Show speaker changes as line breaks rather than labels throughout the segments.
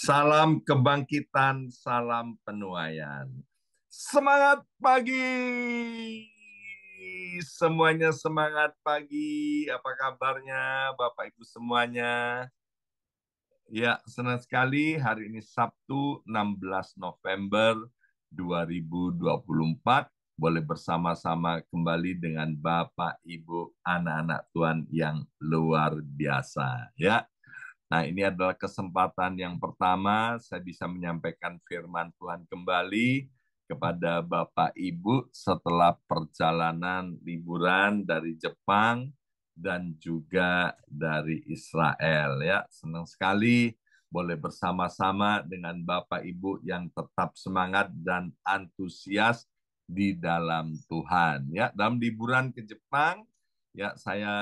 Salam kebangkitan, salam penuaian. Semangat pagi. Semuanya semangat pagi. Apa kabarnya Bapak Ibu semuanya? Ya, senang sekali hari ini Sabtu 16 November 2024 boleh bersama-sama kembali dengan Bapak Ibu anak-anak Tuhan yang luar biasa ya. Nah, ini adalah kesempatan yang pertama saya bisa menyampaikan firman Tuhan kembali kepada Bapak Ibu setelah perjalanan liburan dari Jepang dan juga dari Israel ya. Senang sekali boleh bersama-sama dengan Bapak Ibu yang tetap semangat dan antusias di dalam Tuhan ya. Dalam liburan ke Jepang ya, saya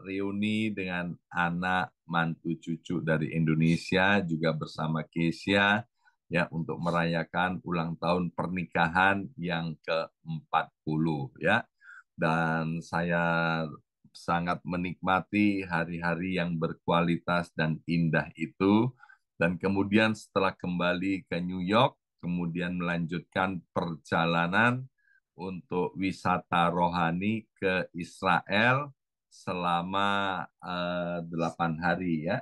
reuni dengan anak, mantu, cucu dari Indonesia, juga bersama Kesia, ya, untuk merayakan ulang tahun pernikahan yang ke-40, ya. Dan saya sangat menikmati hari-hari yang berkualitas dan indah itu. Dan kemudian setelah kembali ke New York, kemudian melanjutkan perjalanan untuk wisata rohani ke Israel selama 8 hari ya.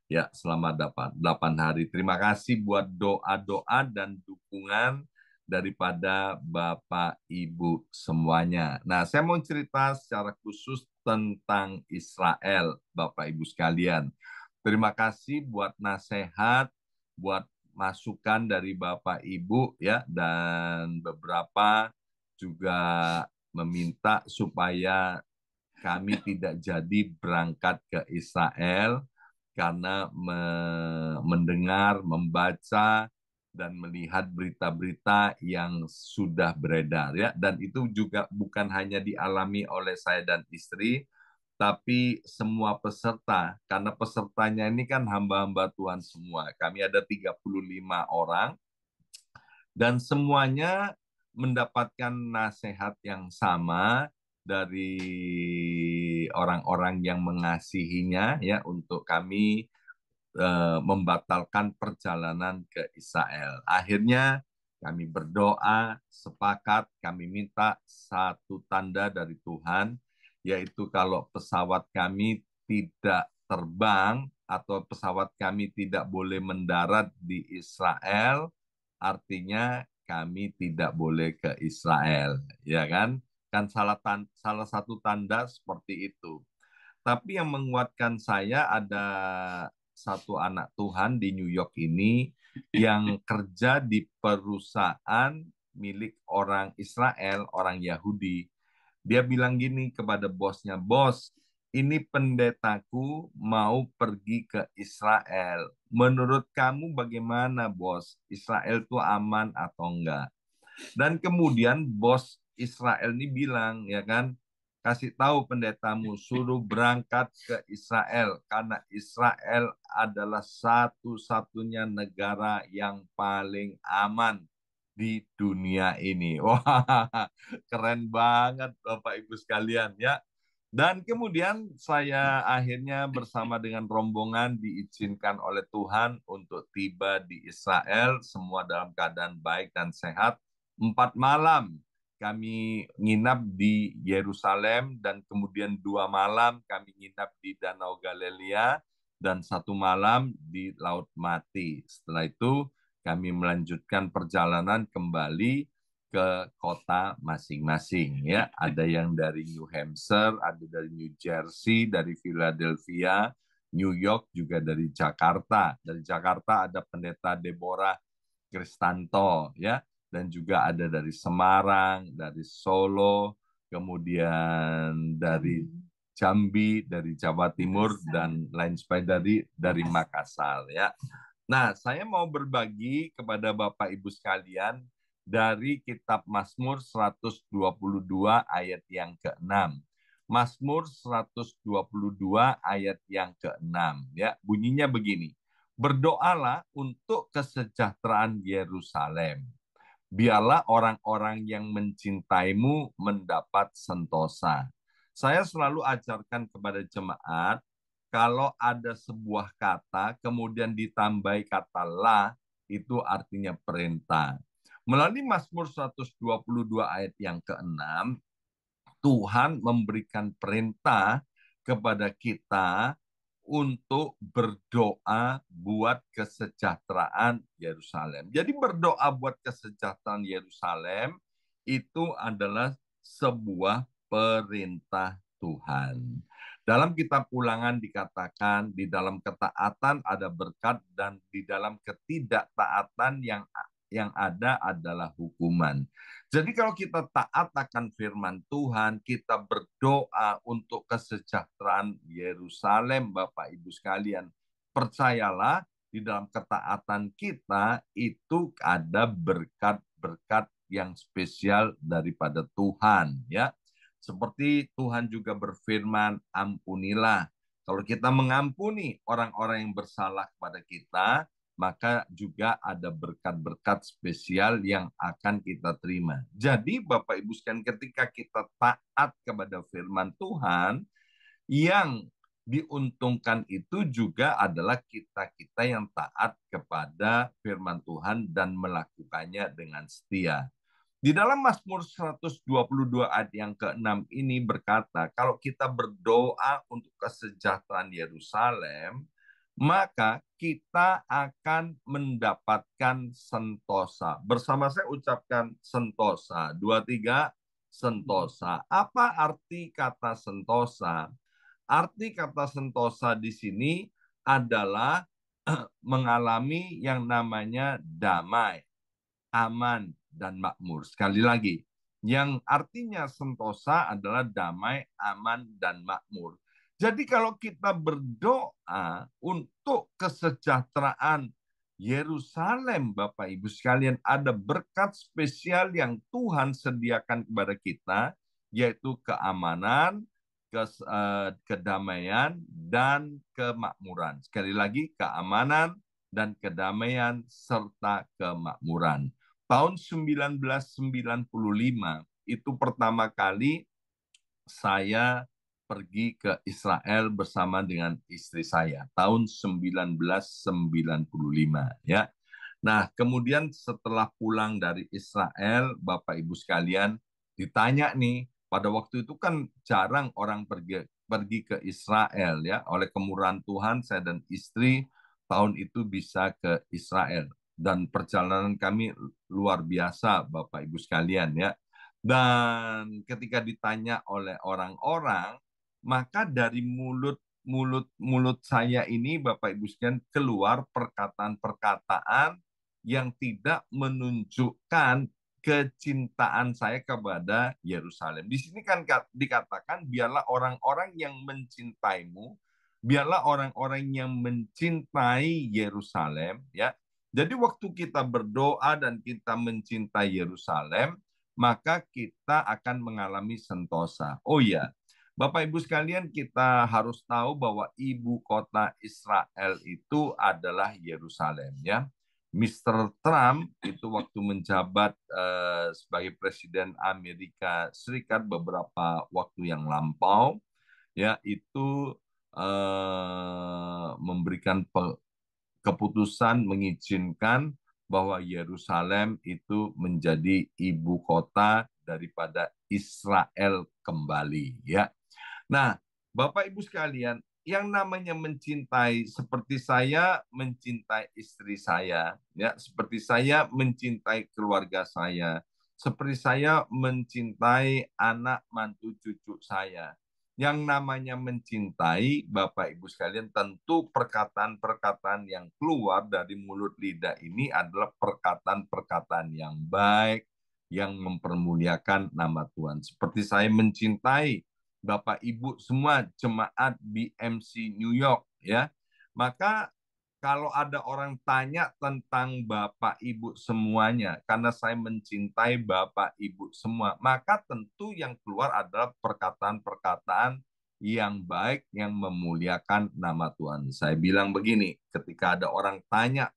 Ya, selama 8 hari. Terima kasih buat doa-doa dan dukungan daripada Bapak Ibu semuanya. Nah, saya mau cerita secara khusus tentang Israel, Bapak Ibu sekalian. Terima kasih buat nasihat, buat masukan dari Bapak Ibu ya, dan beberapa juga meminta supaya kami tidak jadi berangkat ke Israel karena mendengar, membaca, dan melihat berita-berita yang sudah beredar ya. Dan itu juga bukan hanya dialami oleh saya dan istri, tapi semua peserta. Karena pesertanya ini kan hamba-hamba Tuhan semua. Kami ada 35 orang dan semuanya mendapatkan nasihat yang sama dari orang-orang yang mengasihinya ya untuk kami membatalkan perjalanan ke Israel. Akhirnya kami berdoa, sepakat, kami minta satu tanda dari Tuhan, yaitu kalau pesawat kami tidak terbang atau pesawat kami tidak boleh mendarat di Israel, artinya kami tidak boleh ke Israel, ya kan? Kan salah satu tanda seperti itu. Tapi yang menguatkan saya ada satu anak Tuhan di New York ini yang kerja di perusahaan milik orang Israel, orang Yahudi. Dia bilang gini kepada bosnya, "Bos, ini pendetaku mau pergi ke Israel. Menurut kamu bagaimana, Bos? Israel itu aman atau enggak?" Dan kemudian bos Israel ini bilang, ya kan, kasih tahu pendetamu, suruh berangkat ke Israel, karena Israel adalah satu-satunya negara yang paling aman di dunia ini. Wah, keren banget Bapak Ibu sekalian ya. Dan kemudian saya akhirnya bersama dengan rombongan diizinkan oleh Tuhan untuk tiba di Israel, semua dalam keadaan baik dan sehat. 4 malam kami nginap di Yerusalem dan kemudian 2 malam kami nginap di Danau Galilea dan 1 malam di Laut Mati. Setelah itu kami melanjutkan perjalanan kembali ke kota masing-masing ya. Ada yang dari New Hampshire, ada dari New Jersey, dari Philadelphia, New York, juga dari Jakarta. Dari Jakarta ada pendeta Deborah Kristanto ya, dan juga ada dari Semarang, dari Solo, kemudian dari Jambi, dari Jawa Timur, dan lain sebagainya dari Makassar ya. Nah, saya mau berbagi kepada Bapak Ibu sekalian dari kitab Mazmur 122 ayat yang ke-6. Mazmur 122 ayat yang ke-6 ya. Bunyinya begini. Berdoalah untuk kesejahteraan Yerusalem. Biarlah orang-orang yang mencintaimu mendapat sentosa. Saya selalu ajarkan kepada jemaat kalau ada sebuah kata, kemudian ditambahi kata la, itu artinya perintah. Melalui Mazmur 122 ayat yang ke-6, Tuhan memberikan perintah kepada kita untuk berdoa buat kesejahteraan Yerusalem. Jadi berdoa buat kesejahteraan Yerusalem itu adalah sebuah perintah Tuhan. Dalam kitab Ulangan dikatakan di dalam ketaatan ada berkat dan di dalam ketidaktaatan yang ada adalah hukuman. Jadi kalau kita taat akan firman Tuhan, kita berdoa untuk kesejahteraan Yerusalem, Bapak Ibu sekalian, percayalah di dalam ketaatan kita itu ada berkat-berkat yang spesial daripada Tuhan, ya. Seperti Tuhan juga berfirman, ampunilah. Kalau kita mengampuni orang-orang yang bersalah kepada kita, maka juga ada berkat-berkat spesial yang akan kita terima. Jadi Bapak Ibu sekalian, ketika kita taat kepada firman Tuhan, yang diuntungkan itu juga adalah kita-kita yang taat kepada firman Tuhan dan melakukannya dengan setia. Di dalam Mazmur 122 ayat yang ke-6 ini berkata, kalau kita berdoa untuk kesejahteraan Yerusalem, maka kita akan mendapatkan sentosa. Bersama saya ucapkan sentosa. 2, 3, sentosa. Apa arti kata sentosa? Arti kata sentosa di sini adalah mengalami yang namanya damai, aman, dan makmur. Sekali lagi, yang artinya sentosa adalah damai, aman, dan makmur. Jadi kalau kita berdoa untuk kesejahteraan Yerusalem, Bapak Ibu sekalian, ada berkat spesial yang Tuhan sediakan kepada kita, yaitu keamanan, kedamaian, dan kemakmuran. Sekali lagi, keamanan dan kedamaian serta kemakmuran. Tahun 1995 itu pertama kali saya pergi ke Israel bersama dengan istri saya. Tahun 1995, ya. Nah, kemudian setelah pulang dari Israel, Bapak Ibu sekalian, ditanya nih, pada waktu itu kan jarang orang pergi ke Israel, ya. Oleh kemurahan Tuhan, saya dan istri tahun itu bisa ke Israel. Dan perjalanan kami luar biasa, Bapak Ibu sekalian, ya. Dan ketika ditanya oleh orang-orang, maka dari mulut saya ini, Bapak Ibu sekalian, keluar perkataan-perkataan yang tidak menunjukkan kecintaan saya kepada Yerusalem. Di sini kan dikatakan, biarlah orang-orang yang mencintaimu, biarlah orang-orang yang mencintai Yerusalem, ya. Jadi waktu kita berdoa dan kita mencintai Yerusalem, maka kita akan mengalami sentosa. Oh ya, Bapak Ibu sekalian, kita harus tahu bahwa ibu kota Israel itu adalah Yerusalem, ya. Mr. Trump itu waktu menjabat sebagai Presiden Amerika Serikat beberapa waktu yang lampau, ya, itu memberikan keputusan mengizinkan bahwa Yerusalem itu menjadi ibu kota daripada Israel kembali, ya. Nah, Bapak Ibu sekalian, yang namanya mencintai, seperti saya mencintai istri saya, ya, seperti saya mencintai keluarga saya, seperti saya mencintai anak mantu cucu saya. Yang namanya mencintai, Bapak Ibu sekalian, tentu perkataan-perkataan yang keluar dari mulut lidah ini adalah perkataan-perkataan yang baik, yang mempermuliakan nama Tuhan. Seperti saya mencintai Bapak Ibu semua jemaat BMC New York, ya. Maka kalau ada orang tanya tentang Bapak Ibu semuanya, karena saya mencintai Bapak Ibu semua, maka tentu yang keluar adalah perkataan-perkataan yang baik, yang memuliakan nama Tuhan. Saya bilang begini, ketika ada orang tanya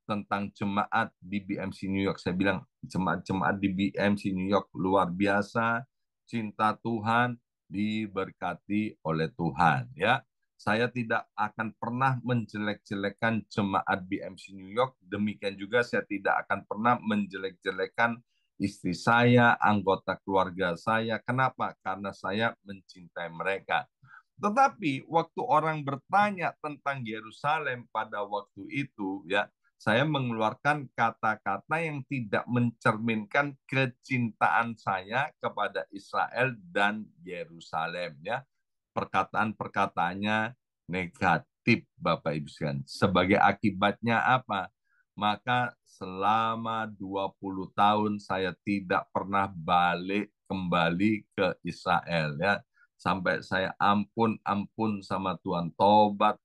tentang jemaat di BMC New York, saya bilang jemaat-jemaat di BMC New York luar biasa, cinta Tuhan, diberkati oleh Tuhan, ya. saya tidak akan pernah menjelek-jelekan jemaat BMC New York. Demikian juga saya tidak akan pernah menjelek-jelekan istri saya, anggota keluarga saya. Kenapa? Karena saya mencintai mereka. Tetapi waktu orang bertanya tentang Yerusalem pada waktu itu, ya, saya mengeluarkan kata-kata yang tidak mencerminkan kecintaan saya kepada Israel dan Yerusalem, ya. Perkataan-perkataannya negatif, Bapak Ibu sekalian. Sebagai akibatnya apa? Maka selama 20 tahun saya tidak pernah balik kembali ke Israel, ya. Sampai saya ampun sama Tuhan, tobat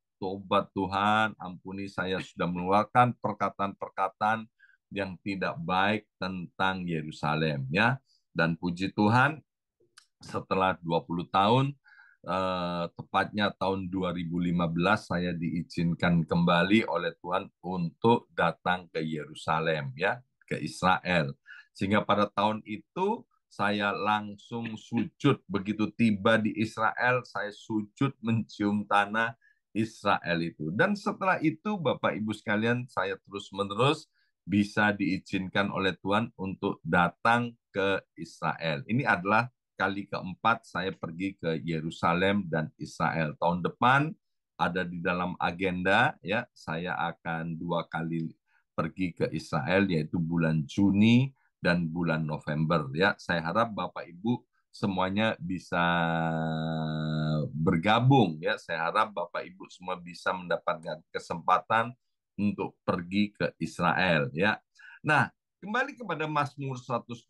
Tuhan, ampuni saya sudah mengeluarkan perkataan-perkataan yang tidak baik tentang Yerusalem, ya. Dan puji Tuhan, setelah 20 tahun, tepatnya tahun 2015, saya diizinkan kembali oleh Tuhan untuk datang ke Yerusalem, ya, ke Israel. Sehingga pada tahun itu saya langsung sujud. Begitu tiba di Israel, saya sujud mencium tanah Israel itu. Dan setelah itu, Bapak Ibu sekalian, saya terus-menerus bisa diizinkan oleh Tuhan untuk datang ke Israel. Ini adalah kali keempat saya pergi ke Yerusalem dan Israel. Tahun depan ada di dalam agenda, ya, saya akan 2 kali pergi ke Israel, yaitu bulan Juni dan bulan November, ya. Saya harap Bapak Ibu semuanya bisa bergabung, ya. Saya harap Bapak Ibu semua bisa mendapatkan kesempatan untuk pergi ke Israel, ya. Nah, kembali kepada Mazmur 122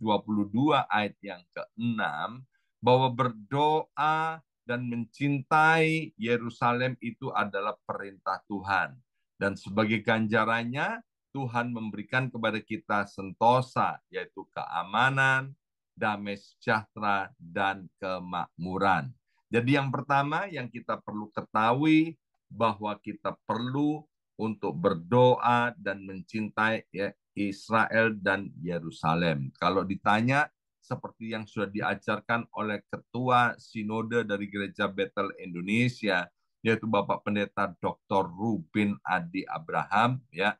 ayat yang ke-6, bahwa berdoa dan mencintai Yerusalem itu adalah perintah Tuhan. Dan sebagai ganjarannya, Tuhan memberikan kepada kita sentosa, yaitu keamanan, damai sejahtera, dan kemakmuran. Jadi yang pertama yang kita perlu ketahui, bahwa kita perlu untuk berdoa dan mencintai, ya, Israel dan Yerusalem. Kalau ditanya, seperti yang sudah diajarkan oleh Ketua Sinode dari Gereja Bethel Indonesia, yaitu Bapak Pendeta Dr. Rubin Adi Abraham, ya,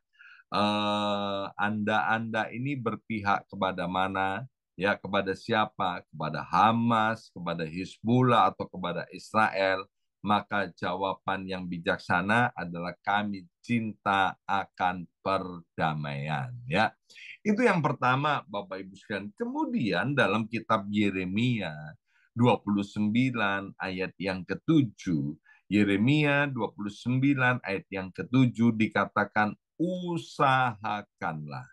Anda ini berpihak kepada mana? Ya, kepada siapa? Kepada Hamas, kepada Hizbullah, atau kepada Israel? Maka jawaban yang bijaksana adalah kami cinta akan perdamaian, ya. Itu yang pertama, Bapak Ibu sekalian. Kemudian dalam kitab Yeremia 29 ayat yang ke-7, Yeremia 29 ayat yang ke-7 dikatakan, usahakanlah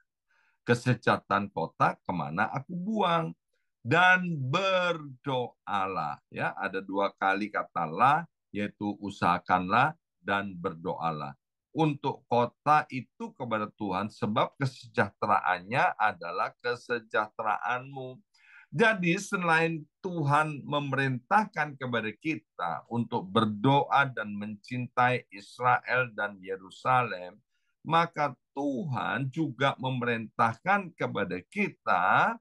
kesejahteraan kota kemana aku buang, dan berdoalah. Ya, ada 2 kali kata lah, yaitu usahakanlah dan berdoalah. Untuk kota itu kepada Tuhan, sebab kesejahteraannya adalah kesejahteraanmu. Jadi selain Tuhan memerintahkan kepada kita untuk berdoa dan mencintai Israel dan Yerusalem, maka Tuhan juga memerintahkan kepada kita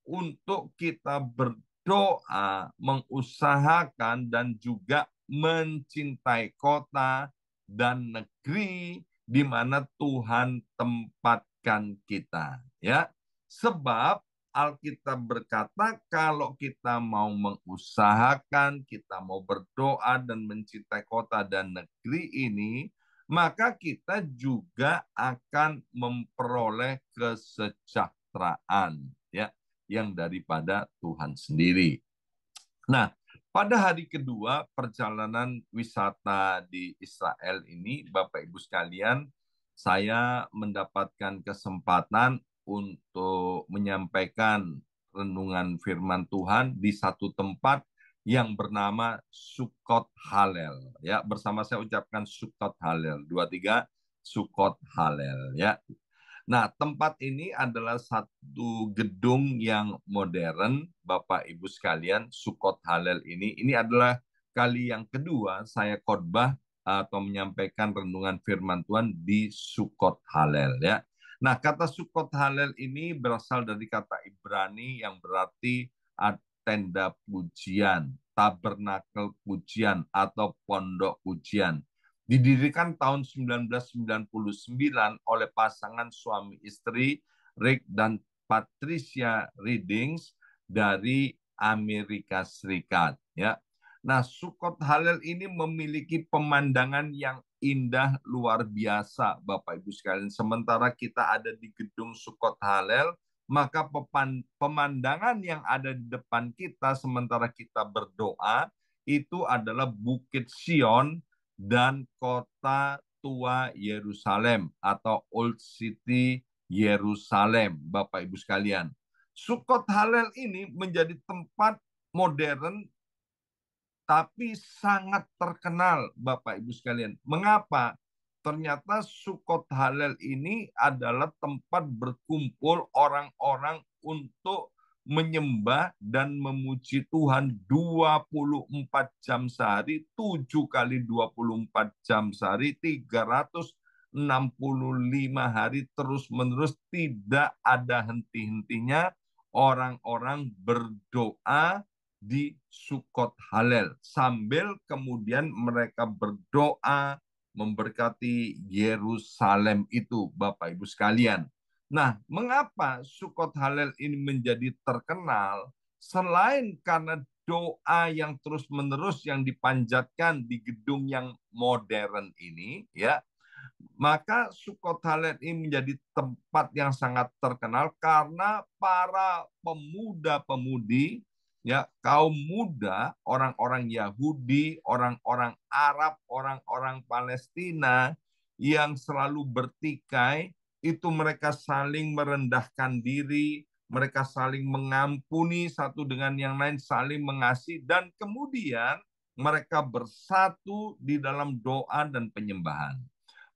untuk kita berdoa, mengusahakan, dan juga mencintai kota dan negeri di mana Tuhan tempatkan kita, ya. Sebab Alkitab berkata, kalau kita mau mengusahakan, kita mau berdoa dan mencintai kota dan negeri ini, maka kita juga akan memperoleh kesejahteraan, ya, yang daripada Tuhan sendiri. Nah, pada hari kedua perjalanan wisata di Israel ini, Bapak Ibu sekalian, saya mendapatkan kesempatan untuk menyampaikan renungan firman Tuhan di satu tempat yang bernama Sukkot Halel. Ya, bersama saya ucapkan Sukkot Halel. 2, 3, Sukkot Halel. Ya. Nah, tempat ini adalah satu gedung yang modern, Bapak Ibu sekalian. Sukkot Halel ini adalah kali yang kedua saya khotbah atau menyampaikan renungan firman Tuhan di Sukkot Halel, ya. Nah, kata Sukkot Halel ini berasal dari kata Ibrani yang berarti tenda pujian, tabernakel pujian, atau pondok pujian. Didirikan tahun 1999 oleh pasangan suami istri Rick dan Patricia Readings dari Amerika Serikat. Ya, nah Sukot Halel ini memiliki pemandangan yang indah luar biasa, Bapak Ibu sekalian. Sementara kita ada di gedung Sukot Halel, maka pemandangan yang ada di depan kita sementara kita berdoa itu adalah Bukit Sion dan kota tua Yerusalem atau Old City Yerusalem, Bapak Ibu sekalian. Sukot Halel ini menjadi tempat modern tapi sangat terkenal, Bapak Ibu sekalian. Mengapa? Ternyata Sukot Halel ini adalah tempat berkumpul orang-orang untuk menyembah dan memuji Tuhan 24 jam sehari, 7 kali 24 jam sehari, 365 hari terus-menerus, tidak ada henti-hentinya orang-orang berdoa di Sukot Halel sambil kemudian mereka berdoa memberkati Yerusalem itu, Bapak Ibu sekalian. Nah, mengapa Sukot Halel ini menjadi terkenal? Selain karena doa yang terus-menerus yang dipanjatkan di gedung yang modern ini, ya, maka Sukot Halel ini menjadi tempat yang sangat terkenal karena para pemuda-pemudi, ya, kaum muda, orang-orang Yahudi, orang-orang Arab, orang-orang Palestina yang selalu bertikai, itu mereka saling merendahkan diri, mereka saling mengampuni satu dengan yang lain, saling mengasihi, dan kemudian mereka bersatu di dalam doa dan penyembahan.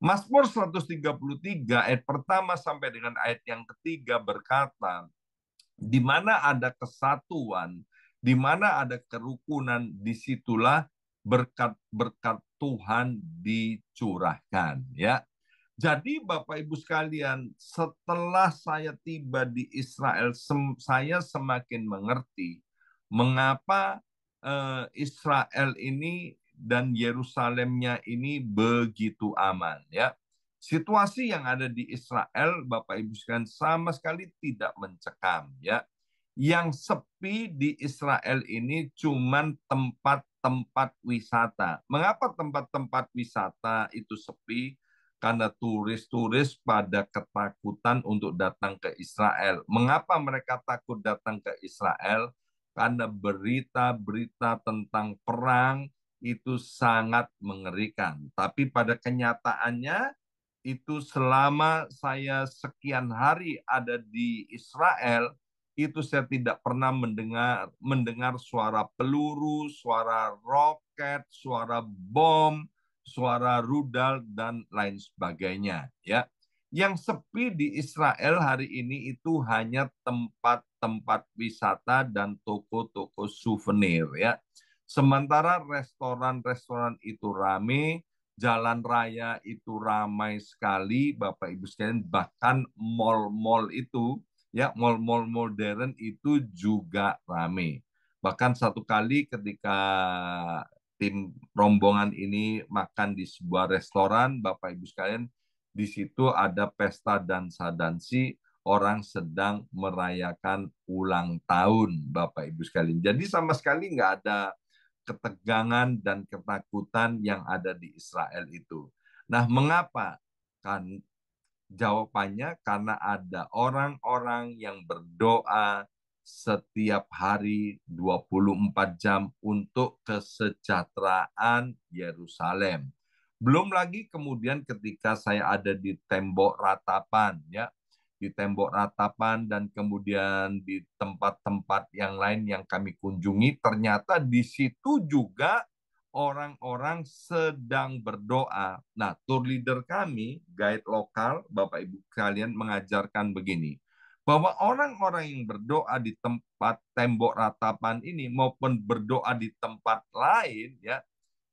Mazmur 133 ayat pertama sampai dengan ayat yang ketiga berkata, di mana ada kesatuan, di mana ada kerukunan, disitulah berkat-berkat Tuhan dicurahkan. Ya, jadi Bapak Ibu sekalian, setelah saya tiba di Israel, saya semakin mengerti mengapa Israel ini dan Yerusalemnya ini begitu aman. Ya, situasi yang ada di Israel, Bapak Ibu sekalian, sama sekali tidak mencekam. Ya, yang sepi di Israel ini cuman tempat-tempat wisata. Mengapa tempat-tempat wisata itu sepi? Karena turis-turis pada ketakutan untuk datang ke Israel. Mengapa mereka takut datang ke Israel? Karena berita-berita tentang perang itu sangat mengerikan. Tapi pada kenyataannya, itu selama saya sekian hari ada di Israel, itu saya tidak pernah mendengar suara peluru, suara roket, suara bom, suara rudal, dan lain sebagainya. Ya, yang sepi di Israel hari ini itu hanya tempat-tempat wisata dan toko-toko souvenir. Ya, sementara restoran-restoran itu ramai, jalan raya itu ramai sekali, Bapak Ibu sekalian, bahkan mal-mal itu, ya, mal-mal modern itu juga ramai. Bahkan satu kali ketika tim rombongan ini makan di sebuah restoran, Bapak Ibu sekalian, di situ ada pesta dansa-dansi, orang sedang merayakan ulang tahun, Bapak Ibu sekalian. Jadi sama sekali nggak ada ketegangan dan ketakutan yang ada di Israel itu. Nah, mengapa? Kan jawabannya karena ada orang-orang yang berdoa setiap hari 24 jam untuk kesejahteraan Yerusalem. Belum lagi kemudian ketika saya ada di tembok ratapan, ya, di tembok ratapan dan kemudian di tempat-tempat yang lain yang kami kunjungi, ternyata di situ juga orang-orang sedang berdoa. Nah, tour leader kami, guide lokal, Bapak Ibu kalian, mengajarkan begini, bahwa orang-orang yang berdoa di tempat tembok ratapan ini maupun berdoa di tempat lain, ya,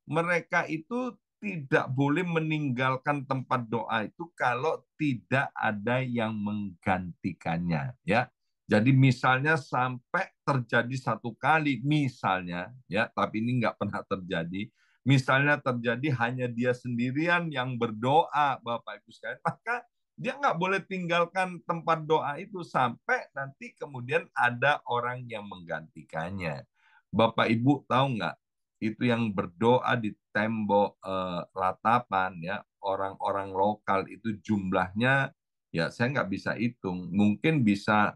mereka itu tidak boleh meninggalkan tempat doa itu kalau tidak ada yang menggantikannya, ya. Jadi misalnya sampai terjadi satu kali, misalnya, ya, tapi ini nggak pernah terjadi. Misalnya terjadi hanya dia sendirian yang berdoa, Bapak Ibu sekalian, maka dia nggak boleh tinggalkan tempat doa itu sampai nanti kemudian ada orang yang menggantikannya. Bapak Ibu tahu nggak? Itu yang berdoa di tembok ratapan, ya, orang-orang lokal itu jumlahnya, ya saya nggak bisa hitung, mungkin bisa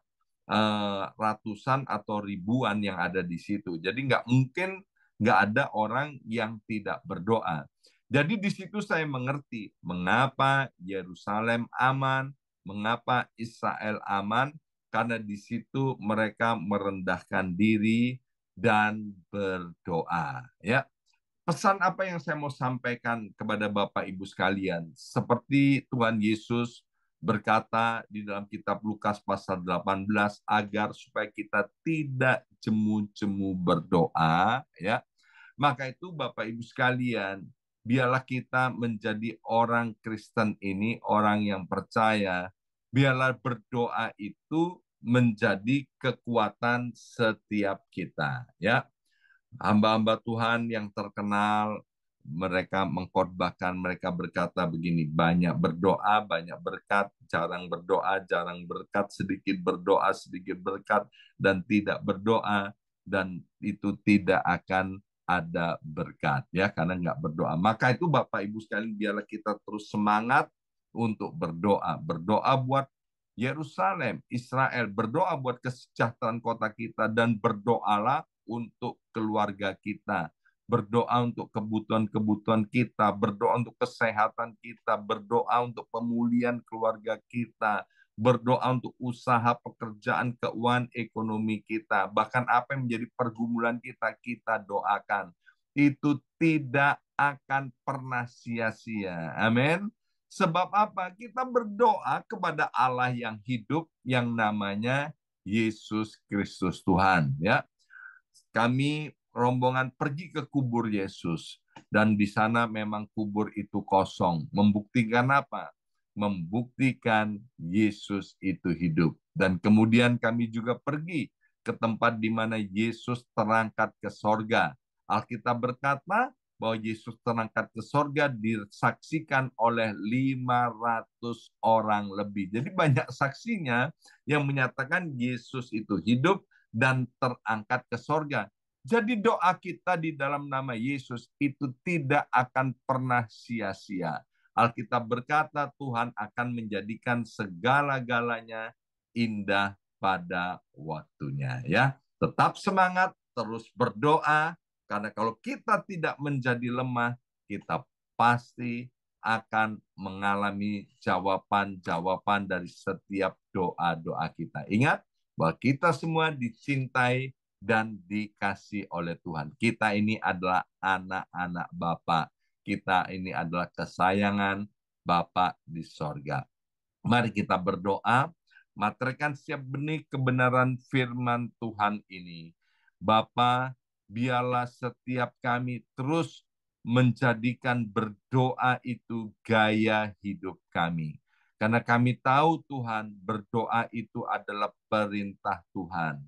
ratusan atau ribuan yang ada di situ. Jadi nggak mungkin nggak ada orang yang tidak berdoa. Jadi di situ saya mengerti mengapa Yerusalem aman, mengapa Israel aman, karena di situ mereka merendahkan diri dan berdoa. Ya, pesan apa yang saya mau sampaikan kepada Bapak Ibu sekalian? Seperti Tuhan Yesus berkata di dalam kitab Lukas pasal 18, agar supaya kita tidak jemu-jemu berdoa, ya. Maka itu Bapak Ibu sekalian, biarlah kita menjadi orang Kristen ini, orang yang percaya, biarlah berdoa itu menjadi kekuatan setiap kita, ya. Hamba-hamba Tuhan yang terkenal, mereka mengkhotbahkan, mereka berkata begini, banyak berdoa, banyak berkat, jarang berdoa, jarang berkat, sedikit berdoa, sedikit berkat, dan tidak berdoa, dan itu tidak akan ada berkat, ya, karena nggak berdoa. Maka itu Bapak Ibu sekalian, biarlah kita terus semangat untuk berdoa. Berdoa buat Yerusalem, Israel, berdoa buat kesejahteraan kota kita, dan berdoalah untuk keluarga kita, berdoa untuk kebutuhan-kebutuhan kita, berdoa untuk kesehatan kita, berdoa untuk pemulihan keluarga kita, berdoa untuk usaha, pekerjaan, keuangan, ekonomi kita, bahkan apa yang menjadi pergumulan kita, kita doakan. Itu tidak akan pernah sia-sia. Amin. Sebab apa? Kita berdoa kepada Allah yang hidup, yang namanya Yesus Kristus Tuhan. Ya, kami rombongan pergi ke kubur Yesus, dan di sana memang kubur itu kosong. Membuktikan apa? Membuktikan Yesus itu hidup. Dan kemudian kami juga pergi ke tempat di mana Yesus terangkat ke sorga. Alkitab berkata bahwa Yesus terangkat ke sorga disaksikan oleh 500 orang lebih. Jadi banyak saksinya yang menyatakan Yesus itu hidup dan terangkat ke sorga. Jadi doa kita di dalam nama Yesus itu tidak akan pernah sia-sia. Alkitab berkata Tuhan akan menjadikan segala-galanya indah pada waktunya. Ya, tetap semangat, terus berdoa, karena kalau kita tidak menjadi lemah, kita pasti akan mengalami jawaban-jawaban dari setiap doa-doa kita. Ingat bahwa kita semua dicintai dan dikasih oleh Tuhan. Kita ini adalah anak-anak Bapa. Kita ini adalah kesayangan Bapa di sorga. Mari kita berdoa, materikan setiap benih kebenaran firman Tuhan ini. Bapa, biarlah setiap kami terus menjadikan berdoa itu gaya hidup kami. Karena kami tahu Tuhan, berdoa itu adalah perintah Tuhan.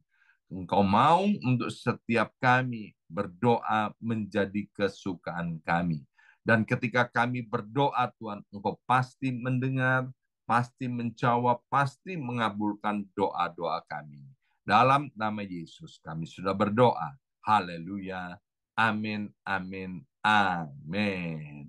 Engkau mau untuk setiap kami berdoa menjadi kesukaan kami. Dan ketika kami berdoa Tuhan, Engkau pasti mendengar, pasti menjawab, pasti mengabulkan doa-doa kami. Dalam nama Yesus kami sudah berdoa. Haleluya. Amin, amin, amin.